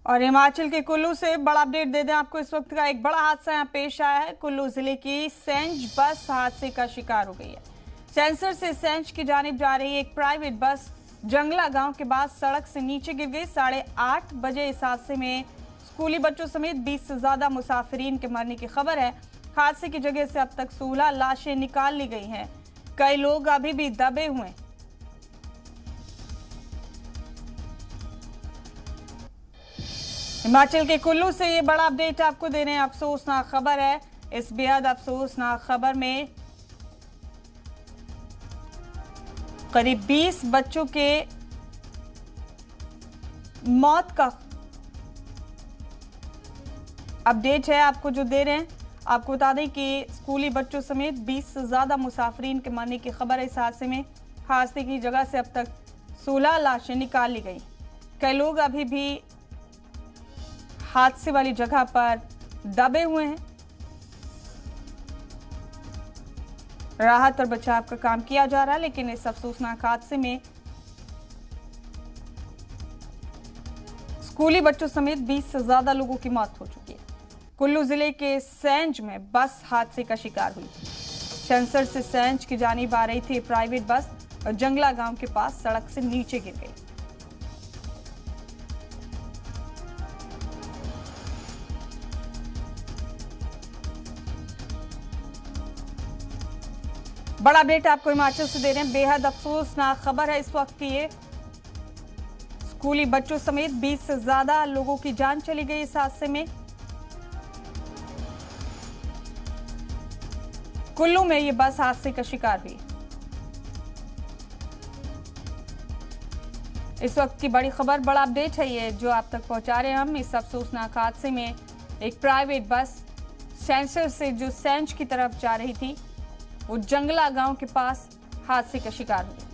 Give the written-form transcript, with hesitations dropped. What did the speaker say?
और हिमाचल के कुल्लू से बड़ा अपडेट दे दें आपको। इस वक्त का एक बड़ा हादसा यहाँ पेश आया है। कुल्लू जिले की सेंज बस हादसे का शिकार हो गई है। सेंसर से सेंज की जानिब जा रही एक प्राइवेट बस जंगला गांव के बाद सड़क से नीचे गिर गई। 8:30 बजे इस हादसे में स्कूली बच्चों समेत 20 से ज्यादा मुसाफिरीन के मरने की खबर है। हादसे की जगह से अब तक 16 लाशें निकाल ली गई हैं। कई लोग अभी भी दबे हुए हैं। हिमाचल के कुल्लू से ये बड़ा अपडेट आपको दे रहे हैं। अफसोसनाक खबर है। इस बेहद अफसोसनाक खबर में करीब 20 बच्चों के मौत का अपडेट है आपको जो दे रहे हैं। आपको बता दें कि स्कूली बच्चों समेत 20 से ज्यादा मुसाफिरीन के मरने की खबर है। इस हादसे में हादसे की जगह से अब तक 16 लाशें निकाल ली गई। कई लोग अभी भी हादसे वाली जगह पर दबे हुए हैं। राहत और बचाव का काम किया जा रहा है, लेकिन इस अफसोसनाक हादसे में स्कूली बच्चों समेत 20 से ज्यादा लोगों की मौत हो चुकी है। कुल्लू जिले के सेंज में बस हादसे का शिकार हुई। सेंसर से सेंज की जानिब आ रही थी प्राइवेट बस और जंगला गांव के पास सड़क से नीचे गिर गई। बड़ा अपडेट आपको हिमाचल से दे रहे हैं। बेहद अफसोसनाक खबर है इस वक्त की। ये स्कूली बच्चों समेत 20 से ज्यादा लोगों की जान चली गई इस हादसे में। कुल्लू में ये बस हादसे का शिकार हुई। इस वक्त की बड़ी खबर, बड़ा अपडेट है ये जो आप तक पहुंचा रहे हैं हम। इस अफसोसनाक हादसे में एक प्राइवेट बस सेंसर से जो सेंज की तरफ जा रही थी, वो जंगला गांव के पास हादसे का शिकार हुई।